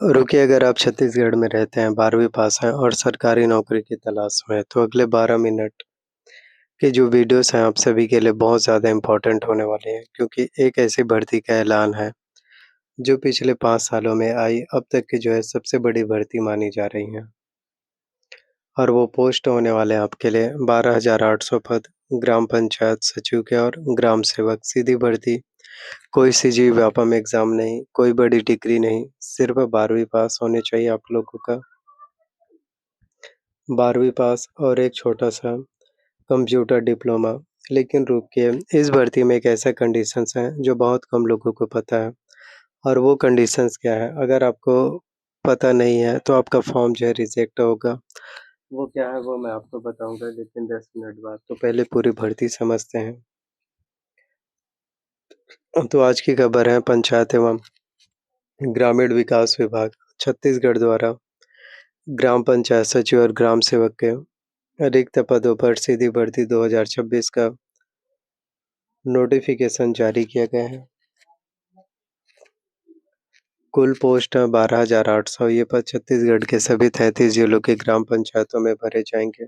रुकिए, अगर आप छत्तीसगढ़ में रहते हैं, 12वीं पास हैं और सरकारी नौकरी की तलाश में हैं, तो अगले 12 मिनट के जो वीडियोज़ हैं, आप सभी के लिए बहुत ज़्यादा इम्पोर्टेंट होने वाले हैं, क्योंकि एक ऐसी भर्ती का ऐलान है, जो पिछले 5 सालों में आई अब तक की जो है सबसे बड़ी भर्ती मानी जा रही है। और वो पोस्ट होने वाले हैं आपके लिए 12,800 पद, ग्राम पंचायत सचिव के और ग्राम सेवक, सीधी भर्ती, कोई सीजी व्यापम एग्ज़ाम नहीं, कोई बड़ी डिग्री नहीं, सिर्फ़ 12वीं पास होने चाहिए आप लोगों का। 12वीं पास और एक छोटा-सा कंप्यूटर डिप्लोमा। लेकिन रुकिए, इस भर्ती में एक ऐसा कंडीशंस है जो बहुत कम लोगों को पता है और वो कंडीशंस क्या है? अगर आपको पता नहीं है तो आपका फॉर्म जो है रिजेक्ट होगा। वो क्या है वो मैं आपको बताऊँगा लेकिन 10 मिनट बाद। तो पहले पूरी भर्ती समझते हैं। तो आज की खबर है पंचायत एवं ग्रामीण विकास विभाग छत्तीसगढ़ द्वारा ग्राम पंचायत सचिव और ग्राम सेवक के रिक्त पदों पर सीधी भर्ती 2026 का नोटिफिकेशन जारी किया गया है। कुल पोस्ट 12,800। ये पद छत्तीसगढ़ के सभी 33 जिलों की ग्राम पंचायतों में भरे जाएंगे।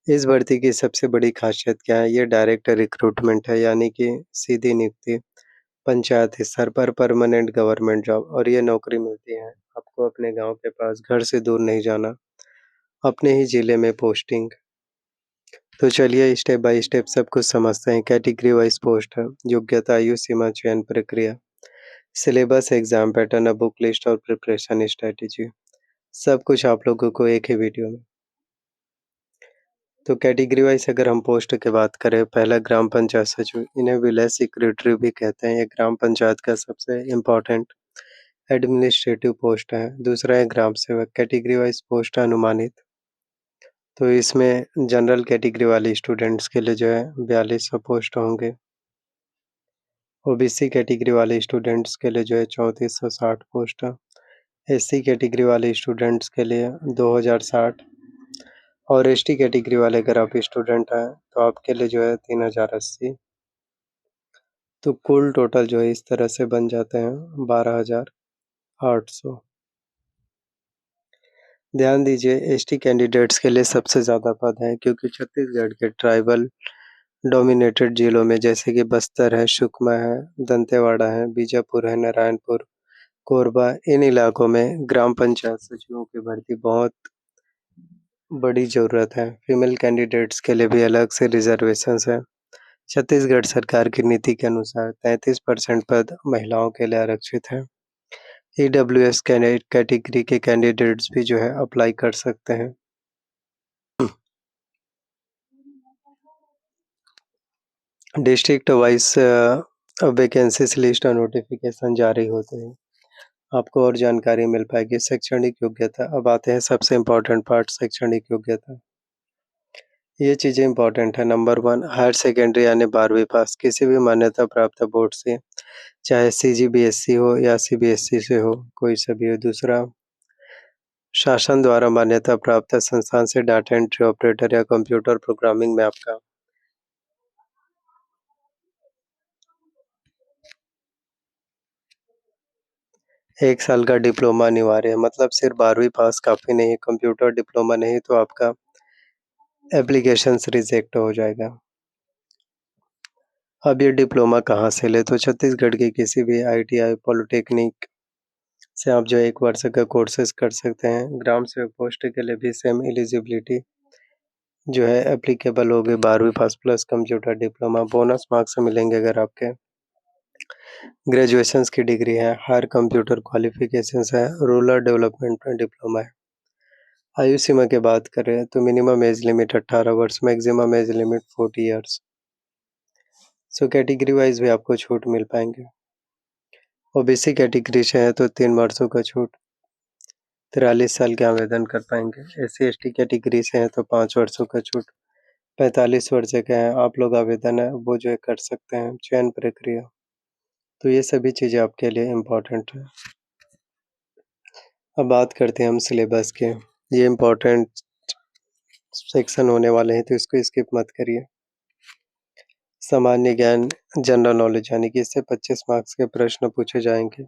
इस भर्ती की सबसे बड़ी खासियत क्या है? ये डायरेक्ट रिक्रूटमेंट है, यानी कि सीधी नियुक्ति, पंचायत स्तर पर परमानेंट गवर्नमेंट जॉब, और ये नौकरी मिलती है आपको अपने गांव के पास, घर से दूर नहीं जाना, अपने ही जिले में पोस्टिंग। तो चलिए स्टेप बाय स्टेप सब कुछ समझते हैं। कैटेगरी वाइज पोस्ट है, योग्यता, आयु सीमा, चयन प्रक्रिया, syllabus, exam pattern, book list और प्रिपरेशन स्ट्रेटेजी, सब कुछ आप लोगों को एक ही वीडियो में। तो कैटेगरी वाइज अगर हम पोस्ट की बात करें, पहला ग्राम पंचायत सचिव, इन्हें विलेज सेक्रेटरी भी कहते हैं। ये ग्राम पंचायत का सबसे इम्पोर्टेंट एडमिनिस्ट्रेटिव पोस्ट है। दूसरा है ग्राम सेवक, कैटेगरी वाइज पोस्ट है अनुमानित। तो इसमें जनरल कैटेगरी वाले स्टूडेंट्स के लिए जो है 4200 पोस्ट होंगे। ओबीसी कैटेगरी वाले स्टूडेंट्स के लिए जो है 3460 पोस्ट है। एससी कैटेगरी वाले स्टूडेंट्स के लिए 2060, और एसटी कैटेगरी वाले अगर आप स्टूडेंट हैं तो आपके लिए जो है 3080। तो कुल टोटल जो है इस तरह से बन जाते हैं 12,800। ध्यान दीजिए, एसटी कैंडिडेट्स के लिए सबसे ज़्यादा पद हैं, क्योंकि छत्तीसगढ़ के ट्राइबल डोमिनेटेड जिलों में जैसे कि बस्तर है, सुकमा है, दंतेवाड़ा है, बीजापुर है, नारायणपुर, कोरबा, इन इलाकों में ग्राम पंचायत सचिवों की भर्ती बहुत बड़ी ज़रूरत है। फीमेल कैंडिडेट्स के लिए भी अलग से रिजर्वेशंस हैं। छत्तीसगढ़ सरकार की नीति के अनुसार 33% पद महिलाओं के लिए आरक्षित हैं। ईडब्ल्यूएस कैटेगरी के कैंडिडेट्स भी जो है अप्लाई कर सकते हैं। डिस्ट्रिक्ट वाइज वैकेंसीज लिस्ट और नोटिफिकेशन जारी होते हैं, आपको और जानकारी मिल पाएगी। शैक्षणिक योग्यता, अब आते हैं सबसे इम्पोर्टेंट पार्ट, शैक्षणिक योग्यता। ये चीज़ें इम्पोर्टेंट है। नंबर 1, हायर सेकेंडरी यानी 12वीं पास किसी भी मान्यता प्राप्त बोर्ड से, चाहे सीजीबीएसई हो या सीबीएसई से हो, कोई सा भी हो। दूसरा, शासन द्वारा मान्यता प्राप्त संस्थान से डाटा एंट्री ऑपरेटर या कंप्यूटर प्रोग्रामिंग में आपका 1 साल का डिप्लोमा अनिवार्य है। मतलब सिर्फ 12वीं पास काफ़ी नहीं है, कंप्यूटर डिप्लोमा नहीं तो आपका एप्लीकेशंस रिजेक्ट हो जाएगा। अब ये डिप्लोमा कहाँ से ले? तो छत्तीसगढ़ के किसी भी आईटीआई, पॉलिटेक्निक से आप जो 1 वर्ष का कोर्सेज़ कर सकते हैं। ग्राम सेवक पोस्ट के लिए भी सेम एलिजिबिलिटी जो है एप्लीकेबल होगी, 12वीं pass plus computer diploma. Bonus marks मिलेंगे अगर आपके ग्रेजुएशंस की डिग्री है, हायर कंप्यूटर क्वालिफिकेशंस है, रूरल डेवलपमेंट में डिप्लोमा है। आयु सीमा की बात करें तो मिनिमम एज लिमिट 18 वर्ष, maximum age limit 40 years. So category wise भी आपको छूट मिल पाएंगे। ओबीसी कैटेगरी से है तो 3 वर्षों का छूट, 43 साल के आवेदन कर पाएंगे। एससी एसटी कैटेगरी से है तो 5 वर्षों का छूट, 45 वर्ष के हैं आप लोग, आवेदन है वो जो है कर सकते हैं। चयन प्रक्रिया, तो ये सभी चीज़ें आपके लिए इम्पोर्टेंट है। अब बात करते हैं हम सिलेबस के। ये इम्पोर्टेंट सेक्शन होने वाले हैं तो इसको स्किप मत करिए। सामान्य ज्ञान, जनरल नॉलेज, यानी कि इससे 25 मार्क्स के प्रश्न पूछे जाएंगे।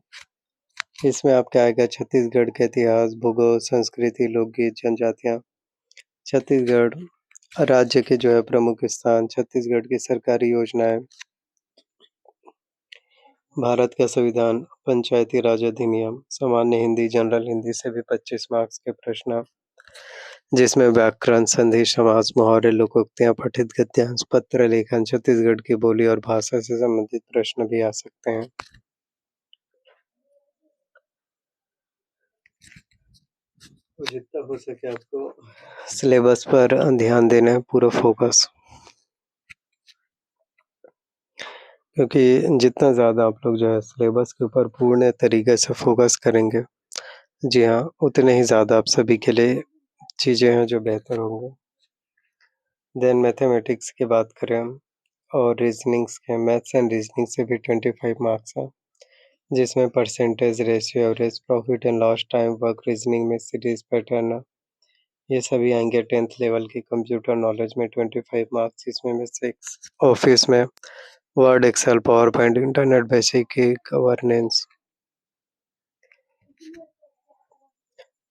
इसमें आपका आएगा छत्तीसगढ़ का इतिहास, भूगोल, संस्कृति, लोकगीत, जनजातियाँ। छत्तीसगढ़ राज्य के जो है प्रमुख स्थान, छत्तीसगढ़ की सरकारी योजनाएँ, भारत का संविधान, पंचायती राज अधिनियम, सामान्य हिंदी, जनरल हिंदी से भी 25 मार्क्स के प्रश्न, जिसमें व्याकरण, संधि, समास, मुहावरे, लोकोक्तियाँ, पठित गद्यांश, पत्र लेखन, छत्तीसगढ़ की बोली और भाषा से संबंधित प्रश्न भी आ सकते हैं। तो जितना हो सके आपको सिलेबस पर ध्यान देना है, पूरा फोकस, क्योंकि जितना ज़्यादा आप लोग जो है सिलेबस के ऊपर पूर्ण तरीके से फोकस करेंगे, जी हाँ, उतने ही ज़्यादा आप सभी के लिए चीज़ें हैं जो बेहतर होंगे। देन मैथमेटिक्स की बात करें हम और रीजनिंग्स के, मैथ्स एंड रीजनिंग से भी 25 मार्क्स हैं, जिसमें percentage, ratio, average, profit and loss, time, work, reasoning में सीरीज, पैटर्न, ये सभी आएंगे। 10th लेवल की कंप्यूटर नॉलेज में 25 मार्क्स, इसमें में 6 ऑफिस में Word, Excel, PowerPoint, internet basic की गवर्नेंस।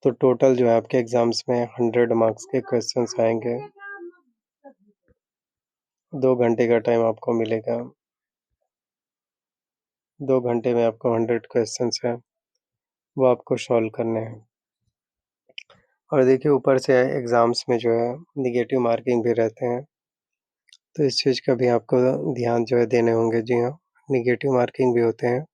तो टोटल जो है आपके एग्जाम्स में 100 मार्क्स के क्वेश्चंस आएंगे। 2 घंटे का टाइम आपको मिलेगा। 2 घंटे में आपको 100 क्वेश्चंस हैं, वो आपको सॉल्व करने हैं। और देखिए ऊपर से एग्ज़ाम्स में जो है नेगेटिव मार्किंग भी रहते हैं, तो इस चीज़ का भी आपको ध्यान जो है देने होंगे। जी हाँ, नेगेटिव मार्किंग भी होते हैं।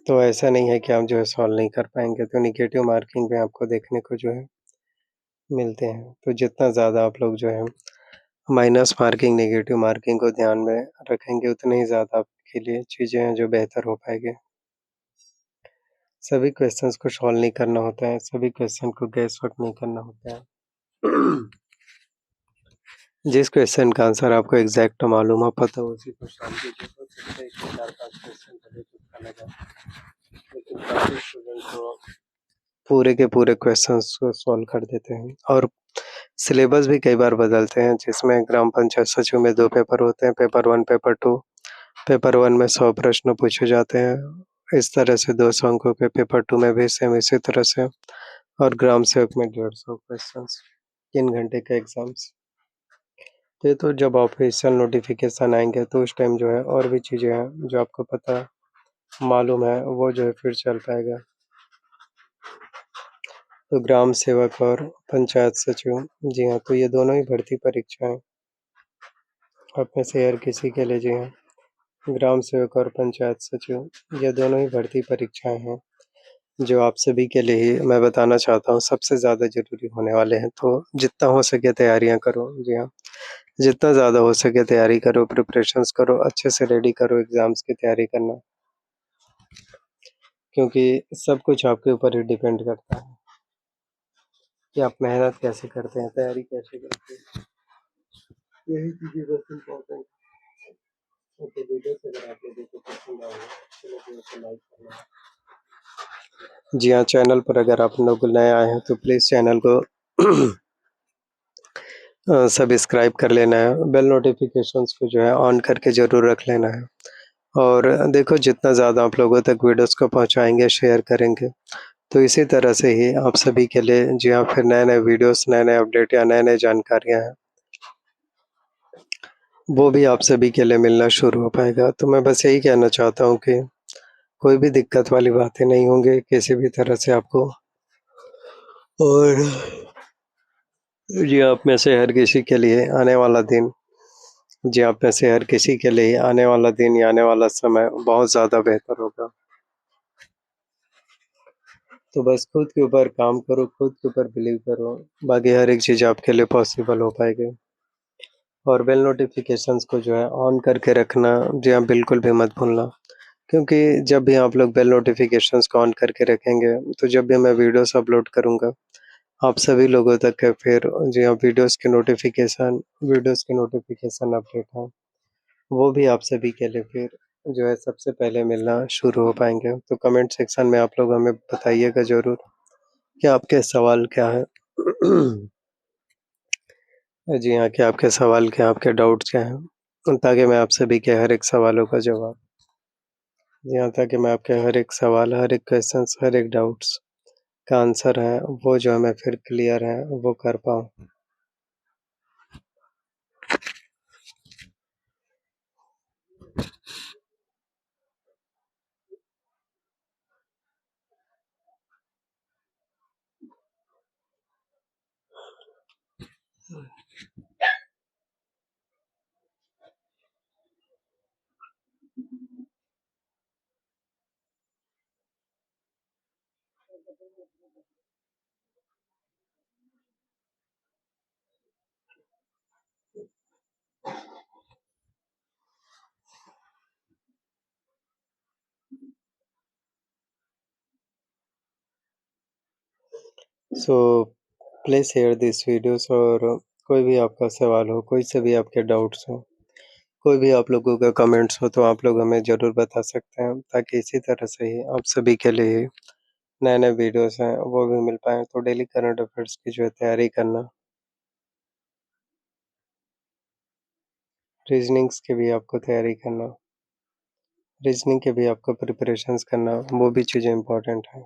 तो ऐसा नहीं है कि आप जो है सॉल्व नहीं कर पाएँगे, तो नेगेटिव मार्किंग भी आपको देखने को जो है मिलते हैं। तो जितना ज़्यादा आप लोग जो है माइनस मार्किंग, नेगेटिव मार्किंग को ध्यान में रखेंगे, उतने ही ज़्यादा आपके लिए चीज़ें हैं जो बेहतर हो पाएँगे। सभी क्वेश्चंस को सॉल्व नहीं करना होता है, सभी क्वेश्चन को गैस वर्क नहीं करना होता है। जिस क्वेश्चन का आंसर आपको एग्जैक्ट मालूम हो, पता हो, उसी को सॉल्व कीजिए। हो सकता है कि 4-5 क्वेश्चन भले तुक्का लगा, लेकिन काफ़ी स्टूडेंट तो पूरे के पूरे क्वेश्चंस को सॉल्व कर देते हैं। और सिलेबस भी कई बार बदलते हैं, जिसमें ग्राम पंचायत सचिव में 2 पेपर होते हैं, पेपर 1, पेपर 2। पेपर 1 में 100 प्रश्न पूछे जाते हैं, इस तरह से 200 अंकों के। पेपर 2 में भी सेम इसी तरह से, और ग्राम सेवक में 150 क्वेश्चंस, 3 घंटे के एग्ज़ाम्स। ये तो जब ऑफिशियल नोटिफिकेशन आएँगे तो उस टाइम जो है और भी चीज़ें हैं जो आपको पता मालूम है, वो जो है फिर चल पाएगा। तो ग्राम सेवक और पंचायत सचिव, जी हाँ, तो ये दोनों ही भर्ती परीक्षाएँ आप में से हर किसी के लिए, जी हाँ, ग्राम सेवक और पंचायत सचिव, ये दोनों ही भर्ती परीक्षाएँ हैं, जो आप सभी के लिए ही मैं बताना चाहता हूँ सबसे ज़्यादा ज़रूरी होने वाले हैं। तो जितना हो सके तैयारियाँ करो, जी हाँ, जितना ज़्यादा हो सके तैयारी करो, प्रिपरेशंस करो, अच्छे से रेडी करो एग्ज़ाम्स की तैयारी करना, क्योंकि सब कुछ आपके ऊपर ही डिपेंड करता है कि आप मेहनत कैसे करते हैं, तैयारी कैसे करते हैं। यही चीज़ें बस इम्पोर्टेंट है। तो वीडियो से अगर आप लोगों को पसंद आएगा तो वीडियो को लाइक करना। जी हाँ, चैनल पर अगर आप लोग नए आए हैं तो प्लीज़ चैनल को सब्सक्राइब कर लेना है, बेल नोटिफिकेशंस को जो है ऑन करके ज़रूर रख लेना है। और देखो जितना ज़्यादा आप लोगों तक वीडियोस को पहुँचाएँगे, शेयर करेंगे, तो इसी तरह से ही आप सभी के लिए, जी हाँ, फिर नए-नए वीडियोस, नए-नए अपडेट या नए-नए जानकारियाँ हैं, वो भी आप सभी के लिए मिलना शुरू हो पाएगा। तो मैं बस यही कहना चाहता हूँ कि कोई भी दिक्कत वाली बातें नहीं होंगी किसी भी तरह से आपको। और जी, आप में से हर किसी के लिए आने वाला दिन, जी, आप में से हर किसी के लिए आने वाला दिन या आने वाला समय बहुत ज़्यादा बेहतर होगा। तो बस खुद के ऊपर काम करो, खुद के ऊपर बिलीव करो, बाकी हर एक चीज़ आपके लिए पॉसिबल हो पाएगी। और बेल नोटिफ़िकेशंस को जो है ऑन करके रखना, जी हाँ, बिल्कुल भी मत भूलना, क्योंकि जब भी आप लोग बेल नोटिफ़िकेशंस को ऑन करके रखेंगे, तो जब भी मैं वीडियोस अपलोड करूँगा, आप सभी लोगों तक के फिर, जी हाँ, वीडियोस की नोटिफ़िकेशन अपडेट हैं, वो भी आप सभी के लिए फिर जो है सबसे पहले मिलना शुरू हो पाएँगे। तो कमेंट सेक्शन में आप लोग हमें बताइएगा ज़रूर कि आपके सवाल क्या हैं? जी हाँ, कि आपके सवाल क्या हैं, आपके डाउट्स क्या हैं? ताकि मैं आप सभी के हर एक सवालों का जवाब जी हाँ, ताकि मैं आपके हर एक सवाल, हर एक क्वेश्चंस, हर एक डाउट्स का आंसर है, वो जो है मैं फिर क्लियर है, वो कर पाऊँ। So please share this videos और कोई भी आपका सवाल हो, कोई से भी आपके डाउट्स हों, कोई भी आप लोगों का कमेंट्स हो तो आप लोग हमें ज़रूर बता सकते हैं ताकि इसी तरह से ही आप सभी के लिए नए-नए वीडियोज़ हैं वो भी मिल पाएँ। तो डेली करंट अफेयर्स की जो है तैयारी करना, रीज़निंग्स की भी आपको तैयारी करना, रीज़निंग के भी आपको प्रिपरेशंस करना, वो भी चीज़ें इम्पोर्टेंट हैं।